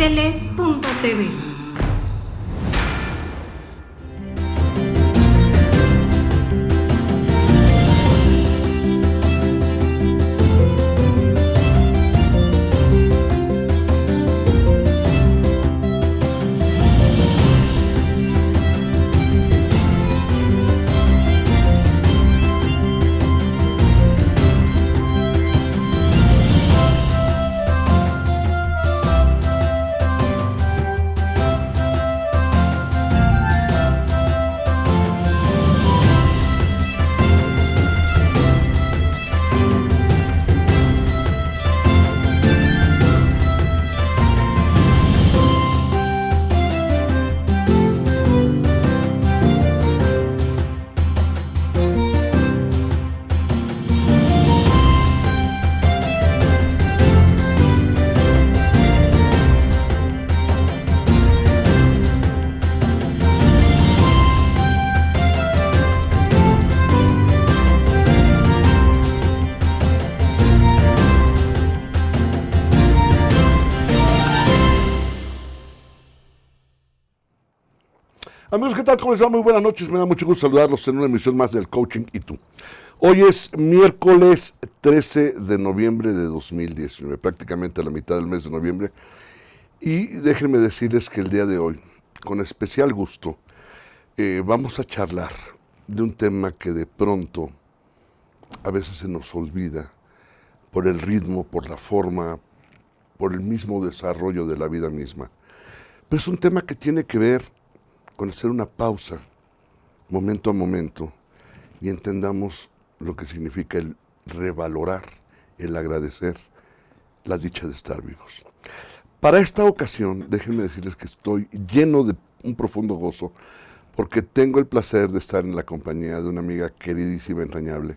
Tele.tv. Amigos, ¿qué tal? ¿Cómo les va? Muy buenas noches. Me da mucho gusto saludarlos en una emisión más del Coaching y Tú. Hoy es miércoles 13 de noviembre de 2019, prácticamente a la mitad del mes de noviembre. Y déjenme decirles que el día de hoy, con especial gusto, vamos a charlar de un tema que de pronto a veces se nos olvida por el ritmo, por la forma, por el mismo desarrollo de la vida misma. Pero es un tema que tiene que ver con hacer una pausa, momento a momento, y entendamos lo que significa el revalorar, el agradecer la dicha de estar vivos. Para esta ocasión, déjenme decirles que estoy lleno de un profundo gozo, porque tengo el placer de estar en la compañía de una amiga queridísima, entrañable,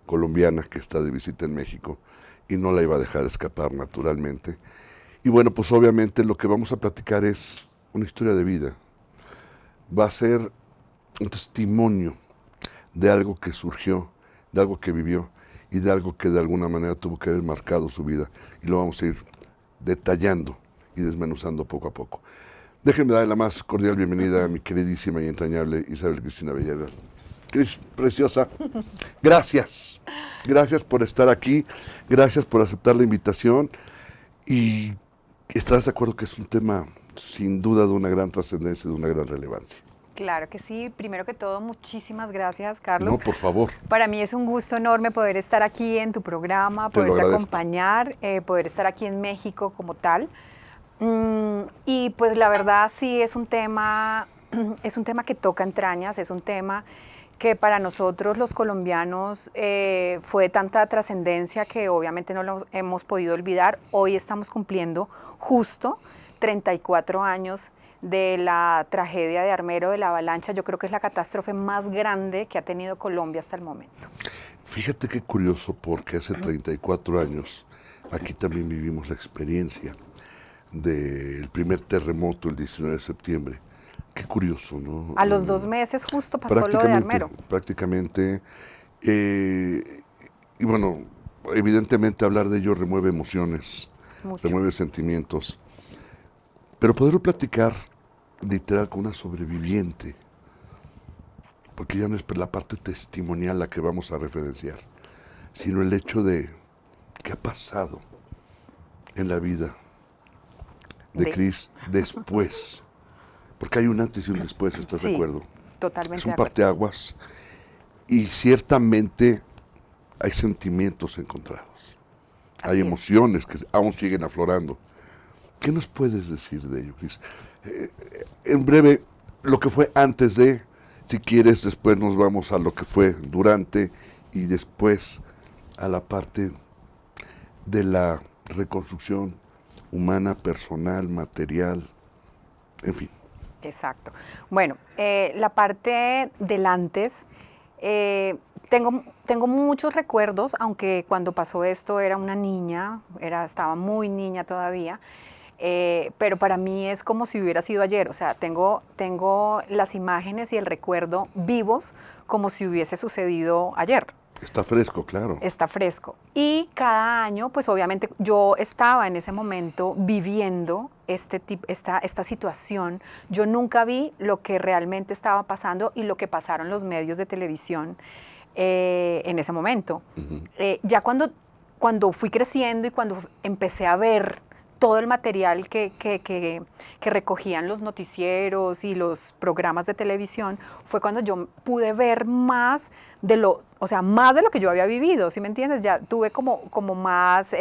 colombiana, que está de visita en México, y no la iba a dejar escapar naturalmente. Y bueno, pues obviamente lo que vamos a platicar es una historia de vida. Va a ser un testimonio de algo que surgió, de algo que vivió y de algo que de alguna manera tuvo que haber marcado su vida. Y lo vamos a ir detallando y desmenuzando poco a poco. Déjenme darle la más cordial bienvenida a mi queridísima y entrañable Isabel Cristina Villarreal. Cris, preciosa, gracias. Gracias por estar aquí, gracias por aceptar la invitación y estarás de acuerdo que es un tema sin duda de una gran trascendencia, de una gran relevancia. Claro que sí. Primero que todo, muchísimas gracias, Carlos. No, por favor. Para mí es un gusto enorme poder estar aquí en tu programa, poderte acompañar, poder estar aquí en México como tal. Y pues la verdad sí es un tema que toca entrañas, es un tema que para nosotros los colombianos fue de tanta trascendencia que obviamente no lo hemos podido olvidar. Hoy estamos cumpliendo justo 34 años de la tragedia de Armero, de la avalancha. Yo creo que es la catástrofe más grande que ha tenido Colombia hasta el momento. Fíjate qué curioso, porque hace 34 años aquí también vivimos la experiencia del primer terremoto el 19 de septiembre. Qué curioso, ¿no? A los 2 meses justo pasó lo de Armero. Prácticamente. Y bueno, evidentemente hablar de ello remueve emociones, remueve sentimientos. Pero poderlo platicar literal con una sobreviviente, porque ya no es la parte testimonial la que vamos a referenciar, sino el hecho de qué ha pasado en la vida de Cris después, porque hay un antes y un después, ¿estás de acuerdo? Totalmente. Es un parteaguas y ciertamente hay sentimientos encontrados, hay emociones que aún siguen aflorando. ¿Qué nos puedes decir de ello, Cris? En breve, lo que fue antes de, si quieres, después nos vamos a lo que fue durante y después a la parte de la reconstrucción humana, personal, material, en fin. Exacto. Bueno, la parte del antes, tengo muchos recuerdos, aunque cuando pasó esto era una niña, estaba muy niña todavía. Pero para mí es como si hubiera sido ayer, o sea, tengo las imágenes y el recuerdo vivos como si hubiese sucedido ayer. Está fresco, claro. Está fresco. Y cada año, pues obviamente yo estaba en ese momento viviendo esta situación. Yo nunca vi lo que realmente estaba pasando y lo que pasaron los medios de televisión en ese momento. Ya cuando fui creciendo y cuando empecé a ver todo el material que recogían los noticieros y los programas de televisión, fue cuando yo pude ver más de lo que yo había vivido, ¿sí me entiendes? Ya tuve como más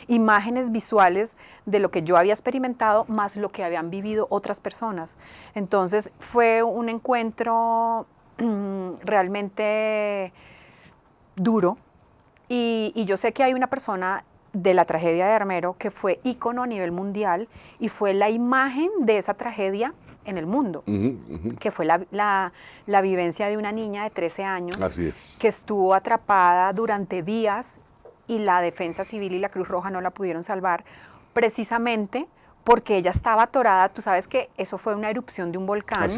imágenes visuales de lo que yo había experimentado, más lo que habían vivido otras personas. Entonces fue un encuentro realmente duro, y yo sé que hay una persona de la tragedia de Armero que fue ícono a nivel mundial y fue la imagen de esa tragedia en el mundo, que fue la vivencia de una niña de 13 años que estuvo atrapada durante días y la Defensa Civil y la Cruz Roja no la pudieron salvar, precisamente porque ella estaba atorada. Tú sabes que eso fue una erupción de un volcán,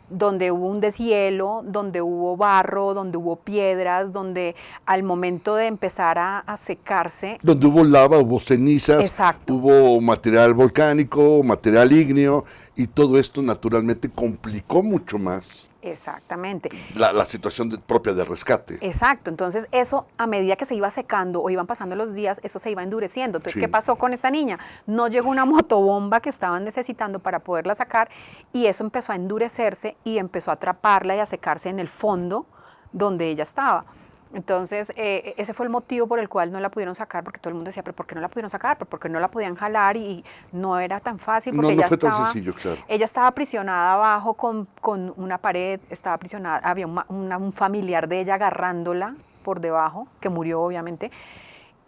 donde hubo un deshielo, donde hubo barro, donde hubo piedras, donde al momento de empezar a secarse... Donde hubo lava, hubo cenizas, hubo material volcánico, material ígneo, y todo esto naturalmente complicó mucho más. Exactamente. La situación propia de rescate. Exacto. Entonces eso, a medida que se iba secando o iban pasando los días, eso se iba endureciendo. Entonces, ¿qué pasó con esa niña? No llegó una motobomba que estaban necesitando para poderla sacar, y eso empezó a endurecerse y empezó a atraparla y a secarse en el fondo donde ella estaba. Entonces, ese fue el motivo por el cual no la pudieron sacar, porque todo el mundo decía, ¿pero por qué no la pudieron sacar? ¿Pero por qué no la podían jalar? Y no era tan fácil, porque no fue tan sencillo, claro. Ella estaba aprisionada abajo con una pared, estaba aprisionada, había un familiar de ella agarrándola por debajo, que murió obviamente,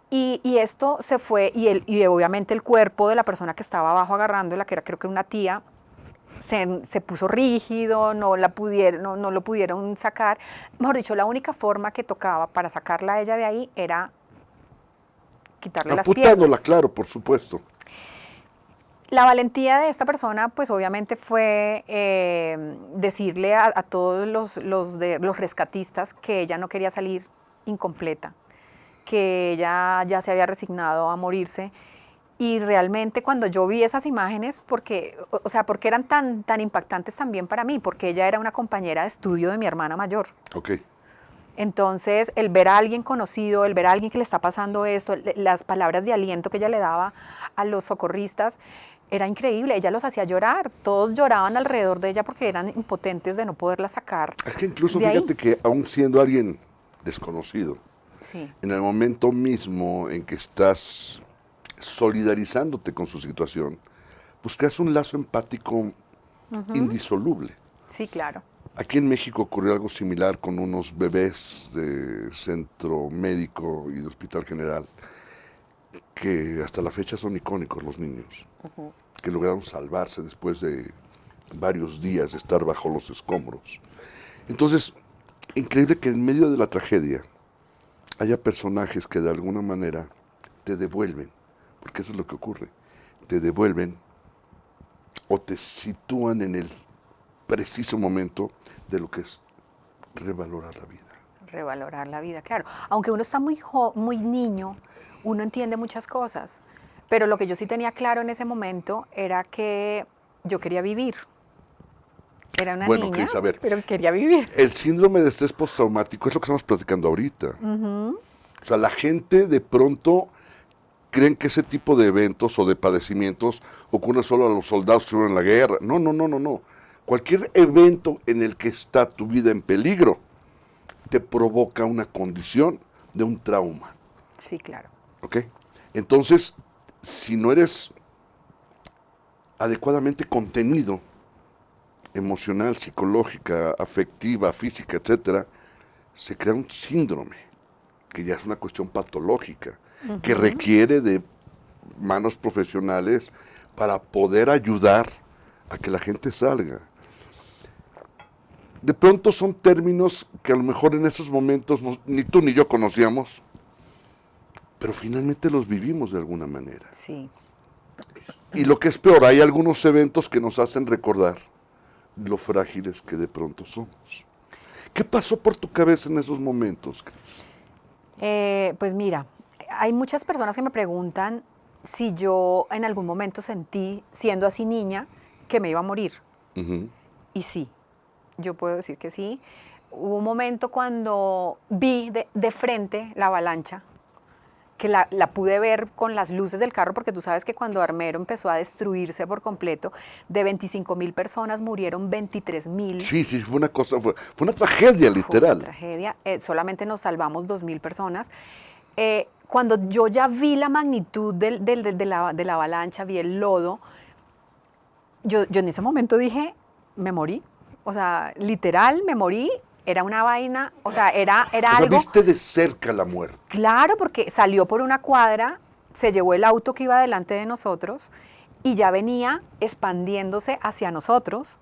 y esto se fue, y obviamente el cuerpo de la persona que estaba abajo agarrándola, que era, creo que una tía, se puso rígido, no lo pudieron sacar. Mejor dicho, la única forma que tocaba para sacarla a ella de ahí era quitarle las piernas. Amputándola, claro, por supuesto. La valentía de esta persona, pues obviamente fue decirle a todos los rescatistas que ella no quería salir incompleta, que ella ya se había resignado a morirse. Y realmente cuando yo vi esas imágenes, porque eran tan impactantes también para mí, porque ella era una compañera de estudio de mi hermana mayor. Entonces, el ver a alguien conocido, el ver a alguien que le está pasando esto, las palabras de aliento que ella le daba a los socorristas, era increíble. Ella los hacía llorar. Todos lloraban alrededor de ella porque eran impotentes de no poderla sacar. Es que incluso fíjate que aún siendo alguien desconocido, en el momento mismo en que estás solidarizándote con su situación, pues creas un lazo empático indisoluble. Sí, claro. Aquí en México ocurrió algo similar con unos bebés de centro médico y de hospital general, que hasta la fecha son icónicos los niños, que lograron salvarse después de varios días de estar bajo los escombros. Entonces, increíble que en medio de la tragedia haya personajes que de alguna manera te devuelven, porque eso es lo que ocurre, te devuelven o te sitúan en el preciso momento de lo que es revalorar la vida. Revalorar la vida, claro. Aunque uno está muy niño, uno entiende muchas cosas, pero lo que yo sí tenía claro en ese momento era que yo quería vivir. Era una niña, Cris, a ver, pero quería vivir. El síndrome de estrés postraumático es lo que estamos platicando ahorita. O sea, la gente de pronto creen que ese tipo de eventos o de padecimientos ocurren solo a los soldados que estuvieron en la guerra. No. Cualquier evento en el que está tu vida en peligro te provoca una condición de un trauma. Sí, claro. ¿Ok? Entonces, si no eres adecuadamente contenido, emocional, psicológica, afectiva, física, etcétera, se crea un síndrome, que ya es una cuestión patológica, que requiere de manos profesionales para poder ayudar a que la gente salga. De pronto son términos que a lo mejor en esos momentos ni tú ni yo conocíamos, pero finalmente los vivimos de alguna manera. Sí. Y lo que es peor, hay algunos eventos que nos hacen recordar lo frágiles que de pronto somos. ¿Qué pasó por tu cabeza en esos momentos, Cris? Pues mira, hay muchas personas que me preguntan si yo en algún momento sentí, siendo así niña, que me iba a morir. Y sí, yo puedo decir que sí. Hubo un momento cuando vi de frente la avalancha, que la pude ver con las luces del carro, porque tú sabes que cuando Armero empezó a destruirse por completo, de 25,000 personas murieron 23,000. Sí, fue una cosa, fue una tragedia literal. Fue una tragedia, solamente nos salvamos 2,000 personas. Cuando yo ya vi la magnitud de la avalancha, vi el lodo, yo en ese momento dije, me morí. O sea, literal, me morí. Era una vaina, o sea, era algo... viste de cerca la muerte. Claro, porque salió por una cuadra, se llevó el auto que iba delante de nosotros y ya venía expandiéndose hacia nosotros.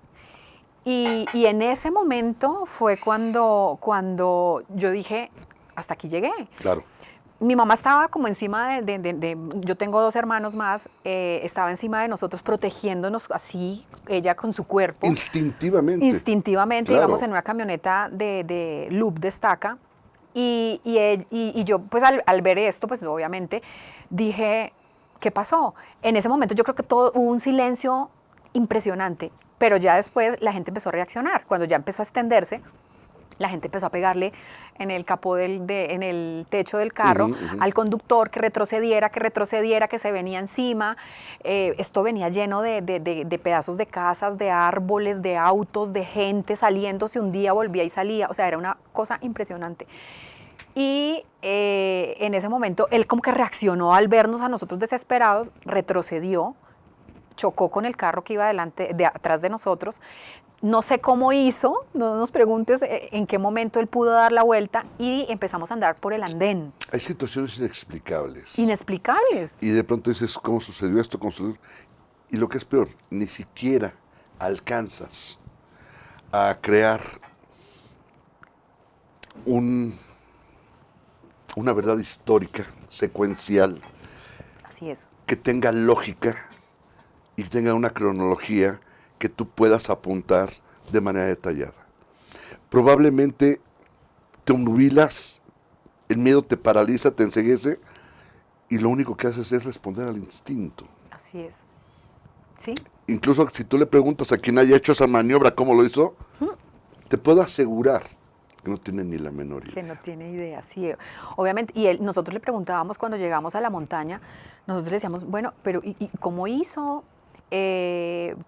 Y en ese momento fue cuando yo dije, hasta aquí llegué. Claro. Mi mamá estaba como encima yo tengo 2 hermanos más, estaba encima de nosotros protegiéndonos así, ella con su cuerpo. Instintivamente. Instintivamente, Claro. íbamos en una camioneta de Loop Destaca y yo pues al ver esto, pues obviamente dije, ¿qué pasó? En ese momento yo creo que hubo un silencio impresionante, pero ya después la gente empezó a reaccionar, cuando ya empezó a extenderse. La gente empezó a pegarle en el capó en el techo del carro al conductor, que retrocediera, que se venía encima. Esto venía lleno de pedazos de casas, de árboles, de autos, de gente saliéndose, un día volvía y salía. O sea, era una cosa impresionante. Y en ese momento él como que reaccionó al vernos a nosotros desesperados, retrocedió, chocó con el carro que iba atrás de nosotros. No sé cómo hizo, no nos preguntes en qué momento él pudo dar la vuelta y empezamos a andar por el andén. Hay situaciones inexplicables. Inexplicables. Y de pronto dices, ¿cómo sucedió esto? ¿Cómo sucedió? Y lo que es peor, ni siquiera alcanzas a crear una verdad histórica, secuencial. Así es. Que tenga lógica y tenga una cronología que tú puedas apuntar de manera detallada. Probablemente te obnubilas, el miedo te paraliza, te enceguece, y lo único que haces es responder al instinto. Así es. ¿Sí? Incluso si tú le preguntas a quien haya hecho esa maniobra, ¿cómo lo hizo? Te puedo asegurar que no tiene ni la menor idea. Que no tiene idea, sí. Obviamente, nosotros le preguntábamos cuando llegamos a la montaña, nosotros le decíamos, bueno, pero ¿y cómo hizo?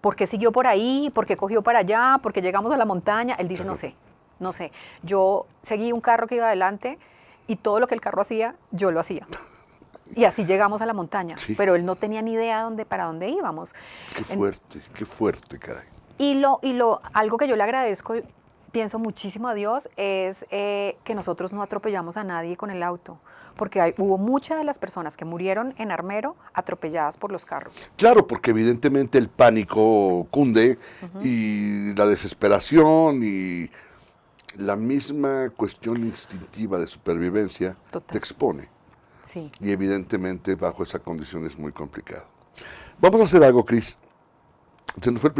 ¿Por qué siguió por ahí? ¿Por qué cogió para allá? ¿Por qué llegamos a la montaña? Él dice, Claro. no sé. Yo seguí un carro que iba adelante y todo lo que el carro hacía, yo lo hacía. Y así llegamos a la montaña. Sí. Pero él no tenía ni idea para dónde íbamos. Qué fuerte, caray. Y algo que yo le agradezco, pienso muchísimo a Dios, es que nosotros no atropellamos a nadie con el auto. Porque hubo muchas de las personas que murieron en Armero atropelladas por los carros. Claro, porque evidentemente el pánico cunde y la desesperación y la misma cuestión instintiva de supervivencia te expone. Sí. Y evidentemente bajo esa condición es muy complicado. Vamos a hacer algo, Cris. Se nos fue el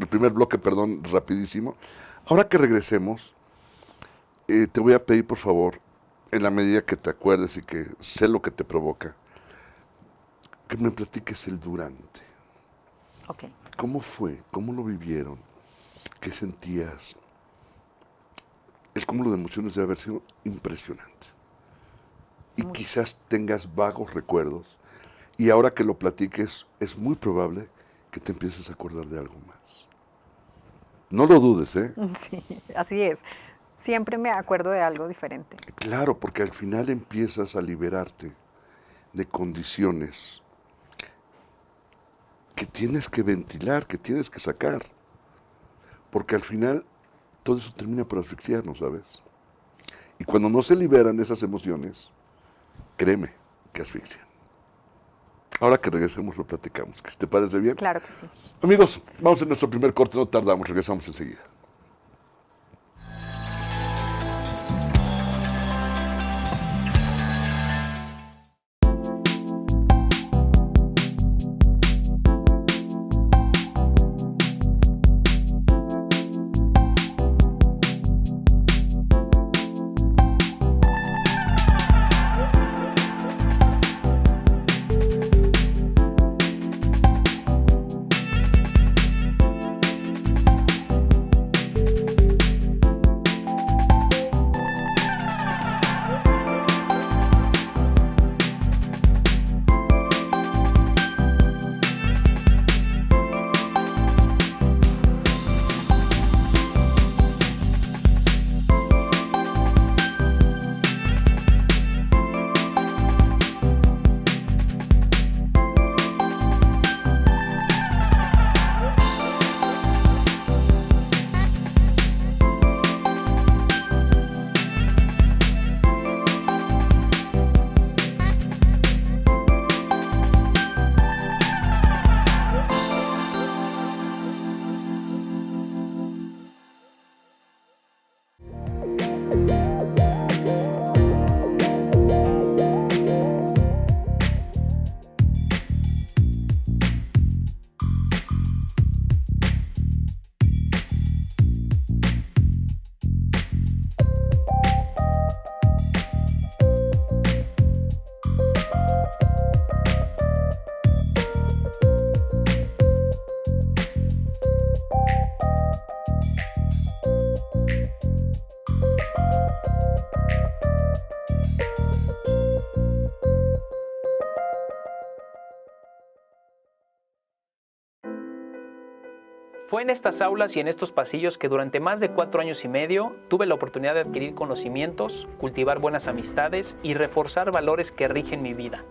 primer bloque, rapidísimo. Ahora que regresemos, te voy a pedir, por favor, en la medida que te acuerdes y que sé lo que te provoca, que me platiques el durante. Ok. ¿Cómo fue? ¿Cómo lo vivieron? ¿Qué sentías? El cúmulo de emociones debe haber sido impresionante. Y quizás tengas vagos recuerdos, y ahora que lo platiques, es muy probable que te empieces a acordar de algo más. No lo dudes, ¿eh? Sí, así es. Siempre me acuerdo de algo diferente. Claro, porque al final empiezas a liberarte de condiciones que tienes que ventilar, que tienes que sacar. Porque al final todo eso termina por asfixiarnos, ¿sabes? Y cuando no se liberan esas emociones, créeme que asfixian. Ahora que regresemos lo platicamos. ¿Te parece bien? Claro que sí. Amigos, vamos a nuestro primer corte, no tardamos, regresamos enseguida. Fue en estas aulas y en estos pasillos que durante más de 4 años y medio tuve la oportunidad de adquirir conocimientos, cultivar buenas amistades y reforzar valores que rigen mi vida.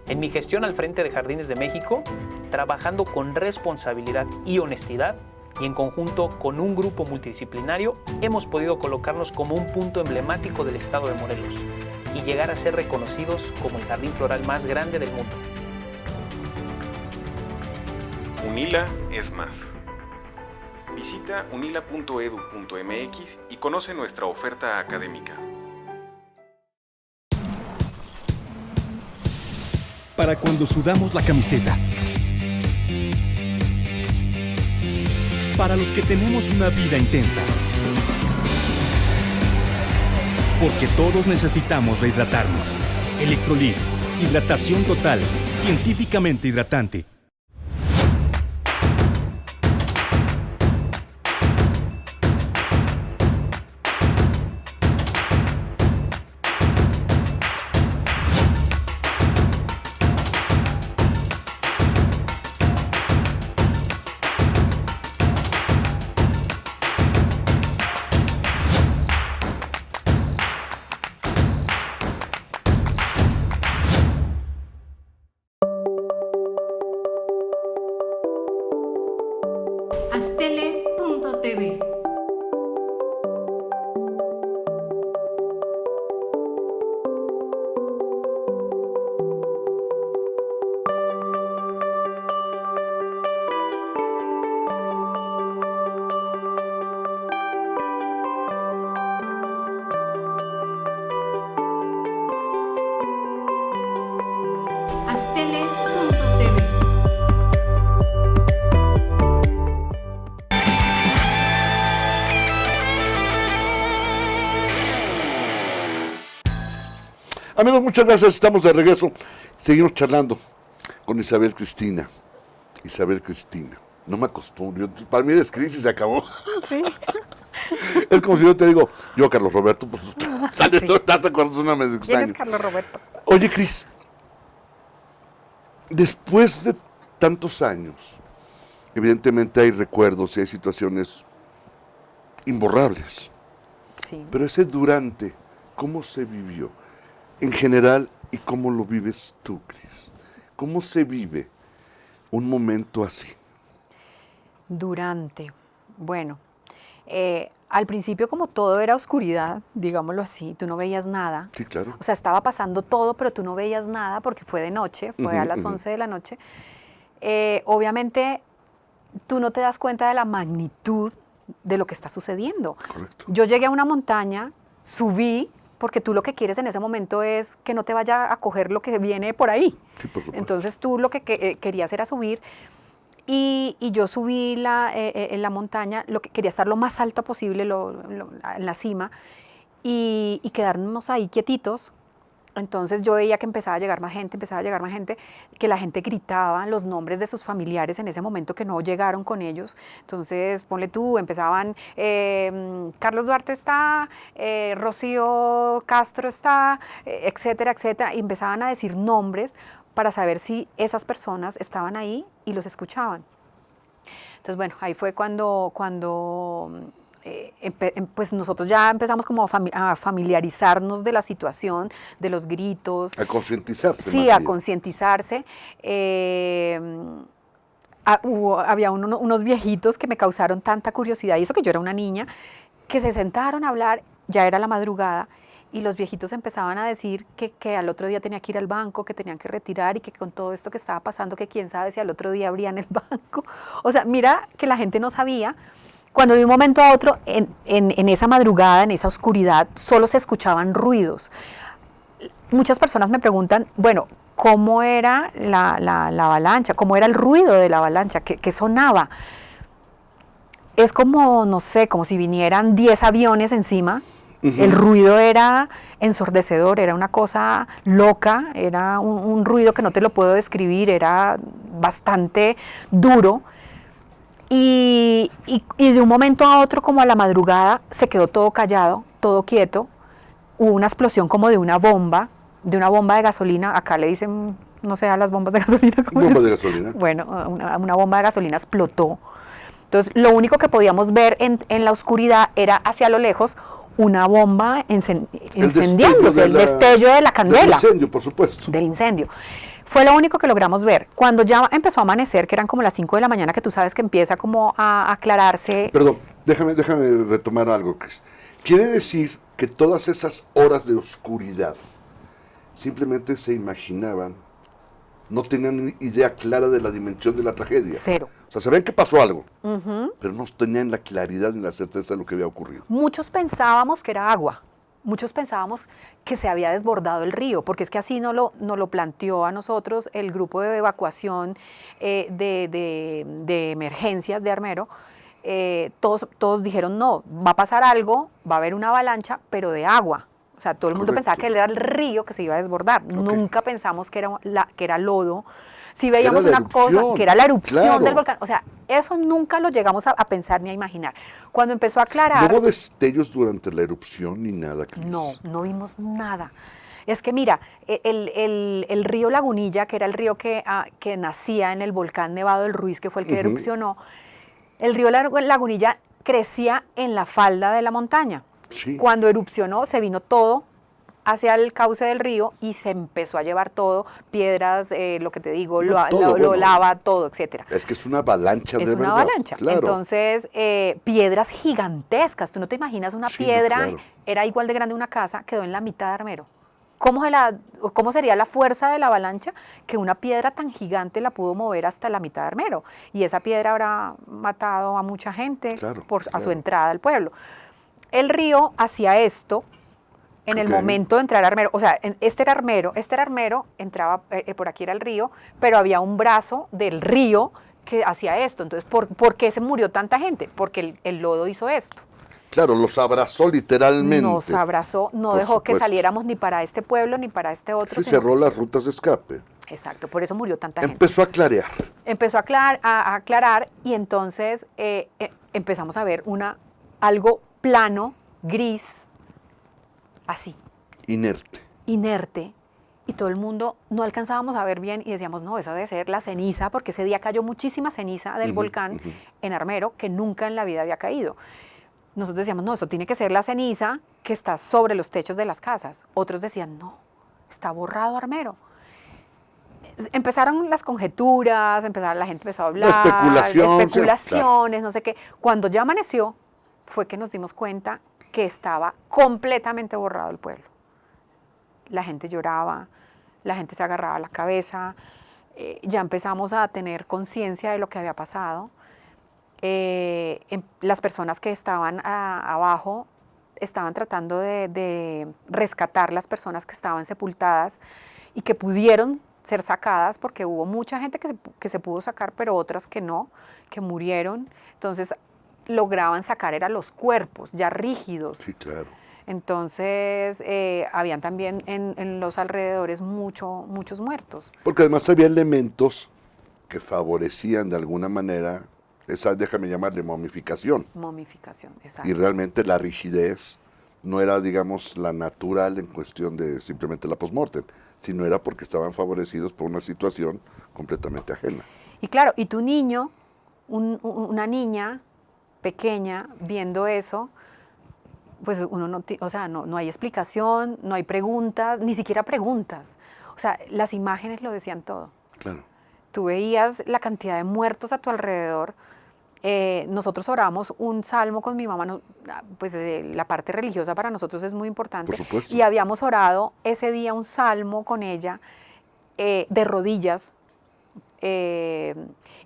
En mi gestión al frente de Jardines de México, trabajando con responsabilidad y honestidad, y en conjunto con un grupo multidisciplinario, hemos podido colocarnos como un punto emblemático del estado de Morelos y llegar a ser reconocidos como el jardín floral más grande del mundo. UNILA es más. Visita unila.edu.mx y conoce nuestra oferta académica. Para cuando sudamos la camiseta. Para los que tenemos una vida intensa. Porque todos necesitamos rehidratarnos. Electrolit, hidratación total, científicamente hidratante. Astele.tv. Astele.tv. Amigos, muchas gracias, estamos de regreso. Seguimos charlando con Isabel Cristina. Isabel Cristina. No me acostumbro. Para mí es crisis, se acabó. Sí. Es como si yo te digo, yo Carlos Roberto, pues Sí. te acuerdas una vez ¿Quién es Carlos Roberto? Oye, Cris, después de tantos años, evidentemente hay recuerdos y hay situaciones imborrables. Sí. Pero ese durante, ¿cómo se vivió? En general, ¿y cómo lo vives tú, Cris? ¿Cómo se vive un momento así? Durante. Bueno, al principio como todo era oscuridad, digámoslo así, tú no veías nada. Sí, claro. O sea, estaba pasando todo, pero tú no veías nada porque fue de noche, fue a las 11 de la noche. Obviamente, tú no te das cuenta de la magnitud de lo que está sucediendo. Correcto. Yo llegué a una montaña, subí, porque tú lo que quieres en ese momento es que no te vaya a coger lo que viene por ahí. Sí, por supuesto. Entonces tú lo que querías era subir. Y yo subí en la montaña, lo que quería estar lo más alto posible en la cima y quedarnos ahí quietitos. Entonces yo veía que empezaba a llegar más gente, que la gente gritaba los nombres de sus familiares en ese momento que no llegaron con ellos. Entonces, ponle tú, empezaban, Carlos Duarte está, Rocío Castro está, etcétera, etcétera. Y empezaban a decir nombres para saber si esas personas estaban ahí y los escuchaban. Entonces, bueno, ahí fue cuando pues nosotros ya empezamos como a familiarizarnos de la situación, de los gritos. A concientizarse. Sí, a concientizarse. Había unos viejitos que me causaron tanta curiosidad, y eso que yo era una niña, que se sentaron a hablar, ya era la madrugada, y los viejitos empezaban a decir que al otro día tenía que ir al banco, que tenían que retirar y que con todo esto que estaba pasando, que quién sabe si al otro día abrían el banco. O sea, mira que la gente no sabía. Cuando de un momento a otro, en esa madrugada, en esa oscuridad, solo se escuchaban ruidos. Muchas personas me preguntan, bueno, ¿cómo era la avalancha? ¿Cómo era el ruido de la avalancha? ¿Qué sonaba? Es como, no sé, como si vinieran 10 aviones encima. El ruido era ensordecedor, era una cosa loca, era un ruido que no te lo puedo describir, era bastante duro. Y de un momento a otro, como a la madrugada, se quedó todo callado, todo quieto. Hubo una explosión como de una bomba de gasolina, acá le dicen no sé, a las bombas de gasolina. Bomba de gasolina. Bueno, una bomba de gasolina explotó. Entonces, lo único que podíamos ver en la oscuridad era hacia lo lejos una bomba incendiándose, el destello de la candela. Del incendio, por supuesto. Del incendio. Fue lo único que logramos ver. Cuando ya empezó a amanecer, que eran como las 5 de la mañana, que tú sabes que empieza como a aclararse. Perdón, déjame retomar algo, Cris. Quiere decir que todas esas horas de oscuridad simplemente se imaginaban, no tenían idea clara de la dimensión de la tragedia. Cero. O sea, sabían que pasó algo, pero no tenían la claridad ni la certeza de lo que había ocurrido. Muchos pensábamos que era agua. Muchos pensábamos que se había desbordado el río, porque es que así nos lo planteó a nosotros el grupo de evacuación de emergencias de Armero. Todos dijeron, no, va a pasar algo, va a haber una avalancha, pero de agua. O sea, todo el mundo pensaba que era el río que se iba a desbordar. Okay. Nunca pensamos que era lodo. Si veíamos una cosa, que era la erupción del volcán. O sea, eso nunca lo llegamos a pensar ni a imaginar. Cuando empezó a aclarar... ¿No hubo destellos durante la erupción ni nada, Cris? No vimos nada. Es que mira, el río Lagunilla, que era el río que nacía en el volcán Nevado del Ruiz, que fue el que erupcionó, el río Lagunilla crecía en la falda de la montaña. Sí. Cuando erupcionó, se vino todo hacia el cauce del río y se empezó a llevar todo, piedras, lo que te digo, lava, todo, etcétera. Es que es una avalancha de verdad. Es una avalancha. Claro. Entonces, piedras gigantescas. Tú no te imaginas una piedra, claro. Era igual de grande una casa, quedó en la mitad de Armero. ¿Cómo sería la fuerza de la avalancha que una piedra tan gigante la pudo mover hasta la mitad de Armero? Y esa piedra habrá matado a mucha gente a su entrada al pueblo. El río hacía esto en el momento de entrar a Armero. O sea, este era Armero, entraba, por aquí era el río, pero había un brazo del río que hacía esto. Entonces, ¿por qué se murió tanta gente? Porque el lodo hizo esto. Claro, los abrazó literalmente. Nos abrazó, no dejó que saliéramos ni para este pueblo ni para este otro. Sí, cerró las rutas de escape. Exacto, por eso murió tanta gente. Empezó a clarear. Empezó a aclarar y entonces empezamos a ver algo plano, gris, así. Inerte. Y todo el mundo no alcanzábamos a ver bien y decíamos, no, eso debe ser la ceniza, porque ese día cayó muchísima ceniza del volcán en Armero que nunca en la vida había caído. Nosotros decíamos, no, eso tiene que ser la ceniza que está sobre los techos de las casas. Otros decían, no, está borrado Armero. Empezaron las conjeturas, la gente empezó a hablar, especulaciones, no sé qué. Cuando ya amaneció, fue que nos dimos cuenta que estaba completamente borrado el pueblo. La gente lloraba, la gente se agarraba a la cabeza, ya empezamos a tener conciencia de lo que había pasado. Las personas que estaban abajo estaban tratando de rescatar las personas que estaban sepultadas y que pudieron ser sacadas, porque hubo mucha gente que se pudo sacar, pero otras que no, que murieron. Entonces lograban sacar los cuerpos ya rígidos. Sí, claro. Entonces habían también en los alrededores muchos muertos. Porque además había elementos que favorecían de alguna manera esa, déjame llamarle, momificación. Momificación, exacto. Y realmente la rigidez no era, digamos, la natural en cuestión de simplemente la postmortem, sino era porque estaban favorecidos por una situación completamente ajena. Y claro, y tu niño, una niña pequeña, viendo eso, pues uno no hay explicación, no hay preguntas, ni siquiera preguntas. O sea, las imágenes lo decían todo. Claro. Tú veías la cantidad de muertos a tu alrededor. Nosotros oramos un salmo con mi mamá, pues la parte religiosa para nosotros es muy importante. Por supuesto. Y habíamos orado ese día un salmo con ella de rodillas.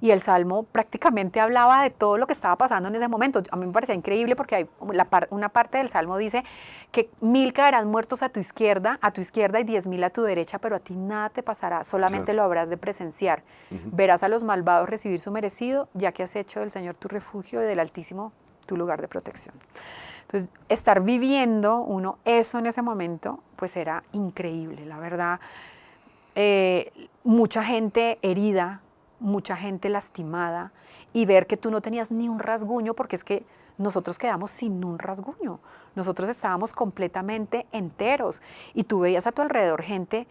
Y el salmo prácticamente hablaba de todo lo que estaba pasando en ese momento. A mí me parecía increíble porque hay una parte del salmo dice que 1000 caerán muertos a tu izquierda y 10,000 a tu derecha, pero a ti nada te pasará, solamente lo habrás de presenciar. Verás a los malvados recibir su merecido, ya que has hecho del Señor tu refugio y del Altísimo tu lugar de protección. Entonces, estar viviendo eso en ese momento, pues era increíble, la verdad. Mucha gente herida, mucha gente lastimada, y ver que tú no tenías ni un rasguño, porque es que nosotros quedamos sin un rasguño, nosotros estábamos completamente enteros, y tú veías a tu alrededor gente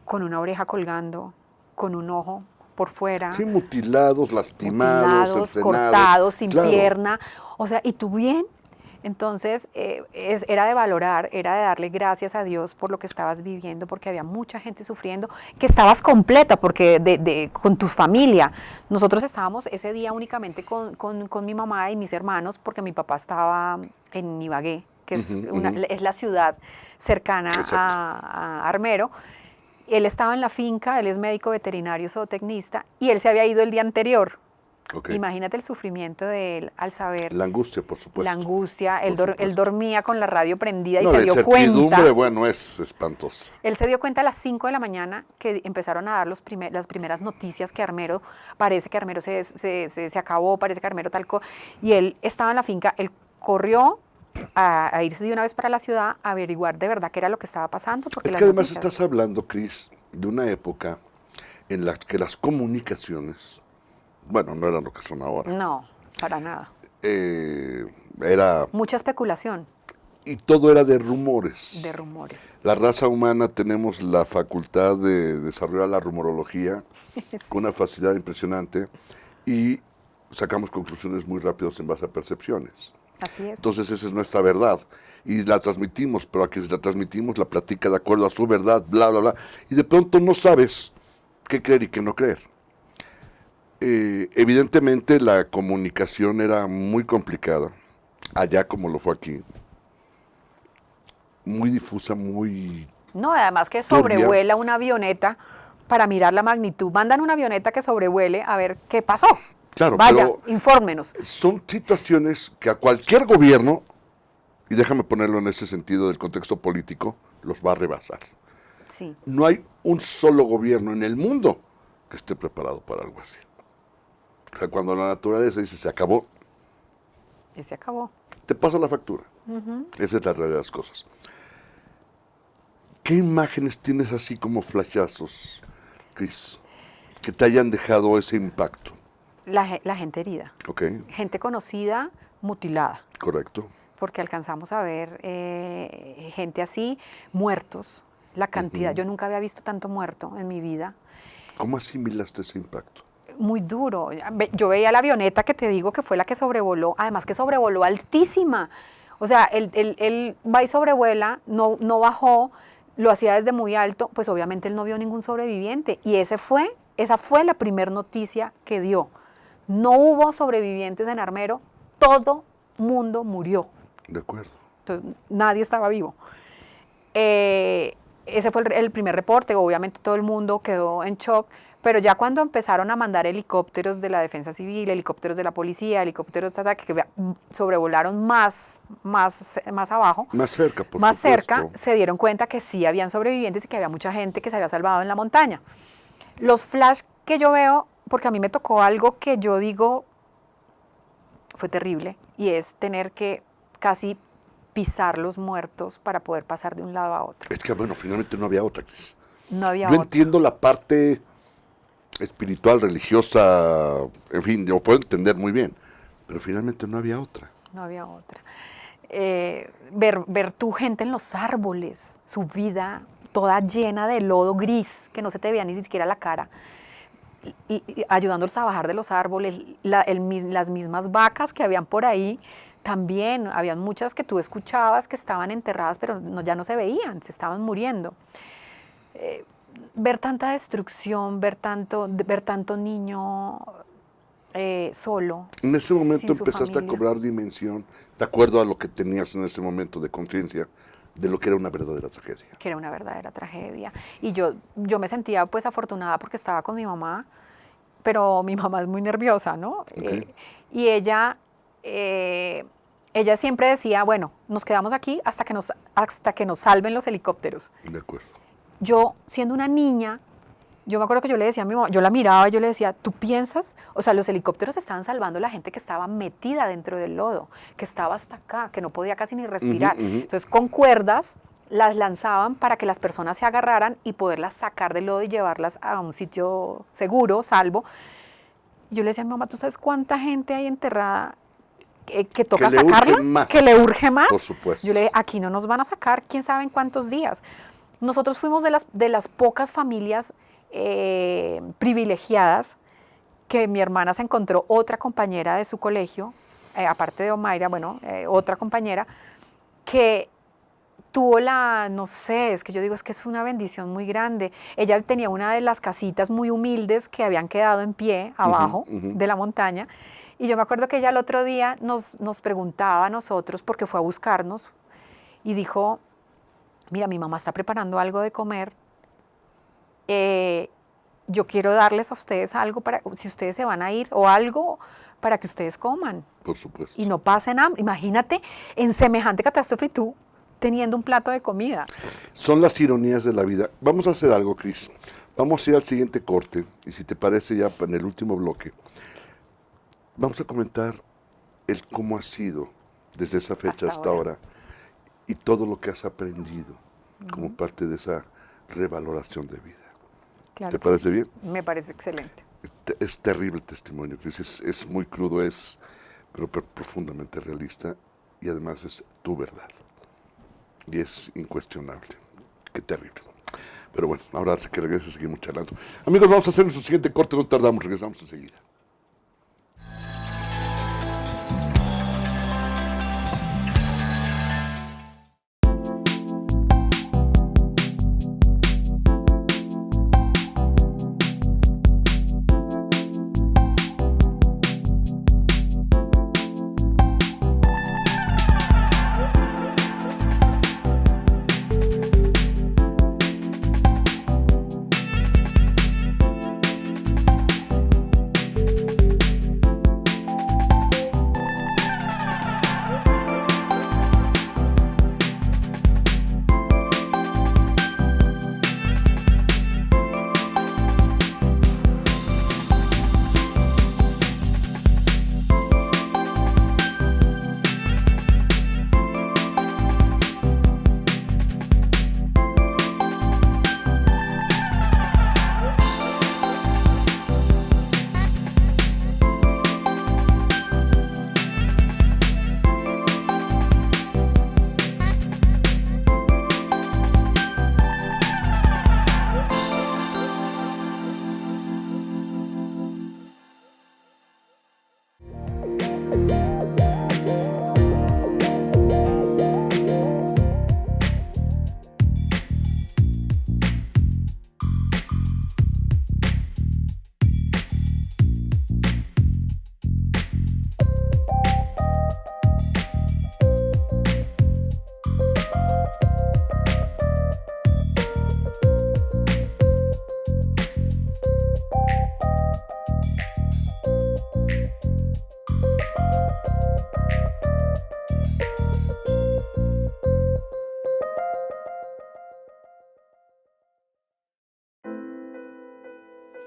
con una oreja colgando, con un ojo por fuera. Sí, mutilados, lastimados, cercenados, cortados, sin claro. pierna. O sea, ¿y tú bien? Entonces, era de valorar, era de darle gracias a Dios por lo que estabas viviendo, porque había mucha gente sufriendo, que estabas completa, porque con tu familia. Nosotros estábamos ese día únicamente con mi mamá y mis hermanos, porque mi papá estaba en Ibagué, que es, es la ciudad cercana a Armero. Él estaba en la finca, él es médico veterinario zootecnista, y él se había ido el día anterior. Okay. Imagínate el sufrimiento de él al saber. La angustia, por supuesto. La angustia, él dormía con la radio prendida y no, se dio cuenta. La incertidumbre, bueno, es espantosa. Él se dio cuenta a las 5 de la mañana que empezaron a dar las primeras noticias que Armero, parece que Armero se acabó, parece que Armero tal cosa. Y él estaba en la finca, él corrió a irse de una vez para la ciudad a averiguar de verdad qué era lo que estaba pasando. Porque es que además estás hablando, Cris, de una época en la que las comunicaciones, bueno, no eran lo que son ahora. No, para nada. Era... mucha especulación. Y todo era de rumores. De rumores. La raza humana tenemos la facultad de desarrollar la rumorología sí. con una facilidad impresionante y sacamos conclusiones muy rápidas en base a percepciones. Así es. Entonces esa es nuestra verdad y la transmitimos, pero a quien la transmitimos la platica de acuerdo a su verdad, bla, bla, bla. Y de pronto no sabes qué creer y qué no creer. Evidentemente la comunicación era muy complicada, allá como lo fue aquí. Muy difusa, muy... No, además que sobrevuela una avioneta para mirar la magnitud. Mandan una avioneta que sobrevuele a ver qué pasó. Claro, vaya, pero infórmenos. Son situaciones que a cualquier gobierno, y déjame ponerlo en ese sentido del contexto político, los va a rebasar. Sí. No hay un solo gobierno en el mundo que esté preparado para algo así. O sea, cuando la naturaleza dice se acabó, y se acabó. Te pasa la factura. Esa es la realidad de las cosas. ¿Qué imágenes tienes así como flashazos, Cris, que te hayan dejado ese impacto? La gente herida. Okay. Gente conocida, mutilada. Correcto. Porque alcanzamos a ver gente así, muertos, la cantidad. Yo nunca había visto tanto muerto en mi vida. ¿Cómo asimilaste ese impacto? Muy duro. Yo veía la avioneta que te digo que fue la que sobrevoló, además que sobrevoló altísima. O sea, él va y sobrevuela, no bajó, lo hacía desde muy alto, pues obviamente él no vio ningún sobreviviente. Y esa fue la primera noticia que dio. No hubo sobrevivientes en Armero, todo mundo murió. De acuerdo. Entonces, nadie estaba vivo. Ese fue el primer reporte, obviamente todo el mundo quedó en shock, pero ya cuando empezaron a mandar helicópteros de la Defensa Civil, helicópteros de la policía, helicópteros que sobrevolaron más abajo, más cerca, por más supuesto. cerca, se dieron cuenta que sí habían sobrevivientes y que había mucha gente que se había salvado en la montaña. Los flash que yo veo, porque a mí me tocó algo que yo digo fue terrible, y es tener que casi pisar los muertos para poder pasar de un lado a otro. Es que, bueno, finalmente no había otra, Cris. No había Yo otra. entiendo la parte espiritual, religiosa, en fin, yo puedo entender muy bien, pero finalmente no había otra. No había otra. Ver tu gente en los árboles, su vida toda llena de lodo gris, que no se te veía ni siquiera la cara, y ayudándolos a bajar de los árboles, las mismas vacas que habían por ahí, también habían muchas que tú escuchabas que estaban enterradas, pero ya no se veían, se estaban muriendo. Ver tanta destrucción, ver tanto niño solo. En ese momento sin su empezaste familia. a cobrar dimensión, de acuerdo a lo que tenías en ese momento de conciencia, de lo que era una verdadera tragedia. Que era una verdadera tragedia. Y yo me sentía pues afortunada porque estaba con mi mamá, pero mi mamá es muy nerviosa, ¿no? Okay. Y ella siempre decía, bueno, nos quedamos aquí hasta que nos salven los helicópteros. De acuerdo. Yo, siendo una niña, yo me acuerdo que yo le decía a mi mamá, yo la miraba y yo le decía, ¿tú piensas? O sea, los helicópteros estaban salvando a la gente que estaba metida dentro del lodo, que estaba hasta acá, que no podía casi ni respirar. Entonces, con cuerdas las lanzaban para que las personas se agarraran y poderlas sacar del lodo y llevarlas a un sitio seguro, salvo. Y yo le decía a mi mamá, ¿tú sabes cuánta gente hay enterrada que toca sacarla? Que le urge más. Por supuesto. Yo le dije, aquí no nos van a sacar, quién sabe en cuántos días. nosotros fuimos de las pocas familias privilegiadas que mi hermana se encontró otra compañera de su colegio, aparte de Omaira, otra compañera, que tuvo no sé, es que yo digo, es que es una bendición muy grande. Ella tenía una de las casitas muy humildes que habían quedado en pie abajo de la montaña, y yo me acuerdo que ella el otro día nos preguntaba a nosotros, porque fue a buscarnos, y dijo, mira, mi mamá está preparando algo de comer, yo quiero darles a ustedes algo para, si ustedes se van a ir, o algo para que ustedes coman. Por supuesto. Y no pasen hambre. Imagínate, en semejante catástrofe tú teniendo un plato de comida. Son las ironías de la vida. Vamos a hacer algo, Cris. Vamos a ir al siguiente corte, y si te parece ya en el último bloque, vamos a comentar el cómo ha sido desde esa fecha hasta ahora y todo lo que has aprendido como parte de esa revaloración de vida. Claro. ¿Te parece bien? Me parece excelente. Es terrible el testimonio, Cris. Es muy crudo, pero profundamente realista, y además es tu verdad. Y es incuestionable. Qué terrible. Pero bueno, ahora que regrese seguimos charlando. Amigos, vamos a hacer nuestro siguiente corte, no tardamos, regresamos enseguida.